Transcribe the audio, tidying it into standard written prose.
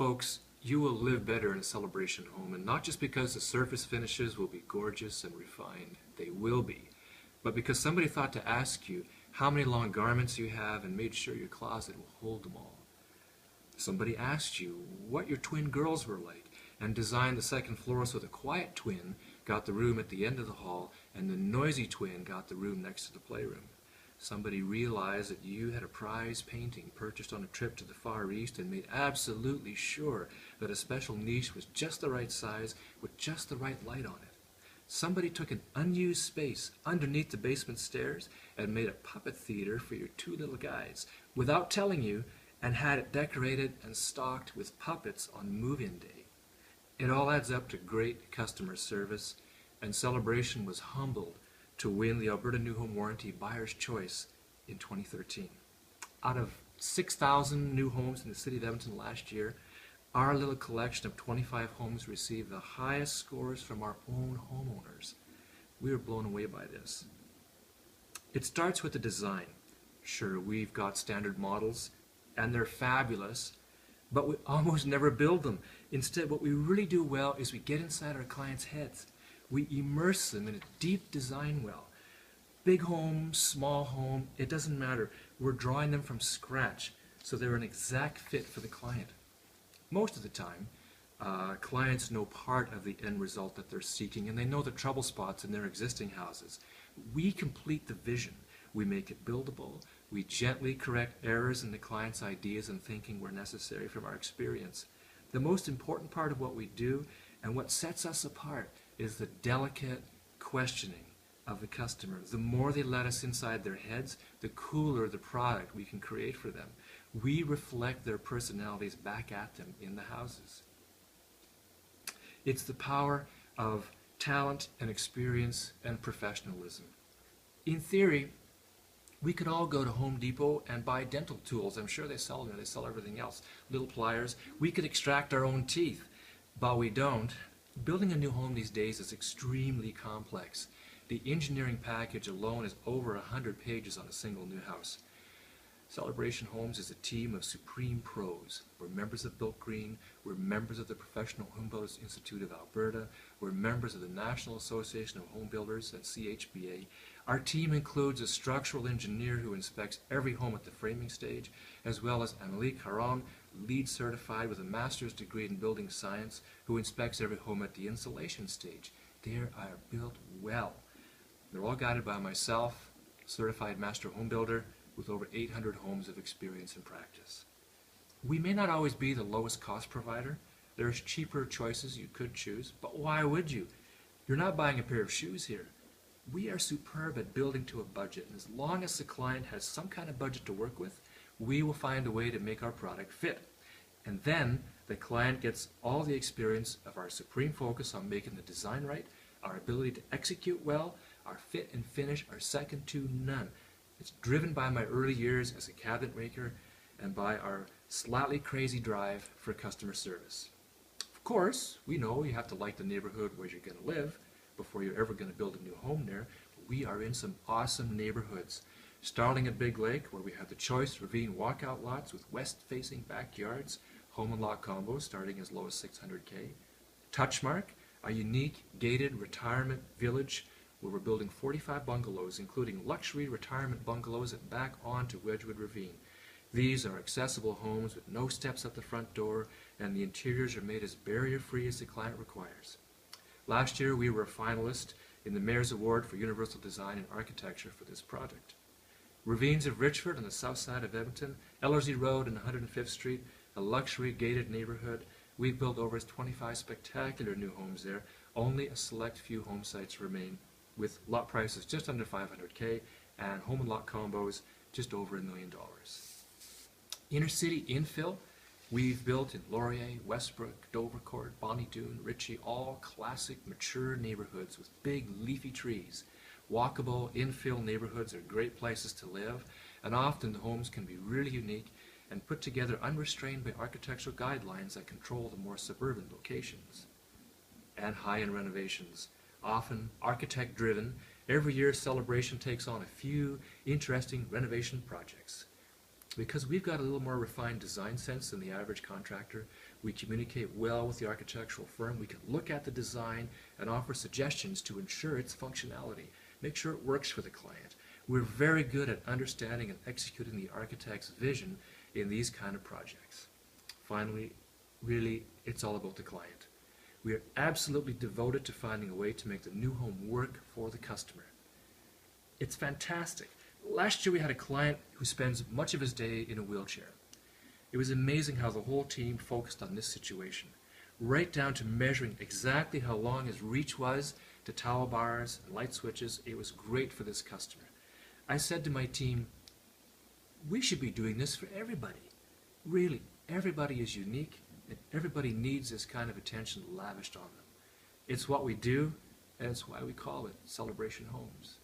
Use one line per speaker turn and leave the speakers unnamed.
Folks, you will live better in a celebration home, and not just because the surface finishes will be gorgeous and refined, they will be, but because somebody thought to ask you how many long garments you have and made sure your closet will hold them all. Somebody asked you what your twin girls were like and designed the second floor so the quiet twin got the room at the end of the hall and the noisy twin got the room next to the playroom. Somebody realized that you had a prize painting purchased on a trip to the Far East and made absolutely sure that a special niche was just the right size with just the right light on it. Somebody took an unused space underneath the basement stairs and made a puppet theater for your two little guys without telling you, and had it decorated and stocked with puppets on move-in day. It all adds up to great customer service, and Celebration was humbled to win the Alberta New Home Warranty Buyer's Choice in 2013. Out of 6,000 new homes in the city of Edmonton last year, our little collection of 25 homes received the highest scores from our own homeowners. We were blown away by this. It starts with the design. Sure, we've got standard models, and they're fabulous, but we almost never build them. Instead, what we really do well is we get inside our clients' heads. We immerse them in a deep design well. Big home, small home, it doesn't matter. We're drawing them from scratch, so they're an exact fit for the client. Most of the time, clients know part of the end result that they're seeking, and they know the trouble spots in their existing houses. We complete the vision. We make it buildable. We gently correct errors in the client's ideas and thinking where necessary from our experience. The most important part of what we do and what sets us apart is the delicate questioning of the customer. The more they let us inside their heads, the cooler the product we can create for them. We reflect their personalities back at them in the houses. It's the power of talent and experience and professionalism. In theory, we could all go to Home Depot and buy dental tools. I'm sure they sell them. They sell everything else. Little pliers. We could extract our own teeth, but we don't. Building a new home these days is extremely complex. The engineering package alone is over 100 pages on a single new house. Celebration Homes is a team of supreme pros. We're members of Built Green. We're members of the Professional Home Builders Institute of Alberta. We're members of the National Association of Home Builders and CHBA. Our team includes a structural engineer who inspects every home at the framing stage, as well as Amélie Caron, LEED certified with a master's degree in building science, who inspects every home at the installation stage. They are built well. They're all guided by myself, certified master home builder, with over 800 homes of experience and practice. We may not always be the lowest cost provider. There's cheaper choices you could choose, but why would you? You're not buying a pair of shoes here. We are superb at building to a budget, and as long as the client has some kind of budget to work with, we will find a way to make our product fit. And then the client gets all the experience of our supreme focus on making the design right, our ability to execute well, our fit and finish are second to none. It's driven by my early years as a cabinet maker and by our slightly crazy drive for customer service. Of course, we know you have to like the neighborhood where you're going to live before you're ever going to build a new home there. But we are in some awesome neighborhoods. Starting at Big Lake, where we have the choice ravine walkout lots with west-facing backyards, home and lot combos starting as low as $600K. Touchmark, a unique gated retirement village where we're building 45 bungalows, including luxury retirement bungalows that back onto Wedgwood Ravine. These are accessible homes with no steps up the front door, and the interiors are made as barrier-free as the client requires. Last year, we were a finalist in the Mayor's Award for Universal Design and Architecture for this project. Ravines of Richford on the south side of Edmonton, Ellerslie Road and 105th Street, a luxury gated neighborhood. We've built over 25 spectacular new homes there. Only a select few home sites remain, with lot prices just under $500K and home and lot combos just over $1 million. Inner city infill, we've built in Laurier, Westbrook, Dovercourt, Bonnie Doon, Ritchie, all classic mature neighborhoods with big leafy trees. Walkable infill neighborhoods are great places to live, and often the homes can be really unique and put together unrestrained by architectural guidelines that control the more suburban locations. And high-end renovations, often architect-driven. Every year Celebration takes on a few interesting renovation projects. Because we've got a little more refined design sense than the average contractor, we communicate well with the architectural firm. We can look at the design and offer suggestions to ensure its functionality, make sure it works for the client. We're very good at understanding and executing the architect's vision in these kind of projects. Finally, really, it's all about the client. We are absolutely devoted to finding a way to make the new home work for the customer. It's fantastic. Last year we had a client who spends much of his day in a wheelchair. It was amazing how the whole team focused on this situation, right down to measuring exactly how long his reach was to towel bars and light switches. It was great for this customer. I said to my team, we should be doing this for everybody. Really, everybody is unique and everybody needs this kind of attention lavished on them. It's what we do, and it's why we call it Celebration Homes.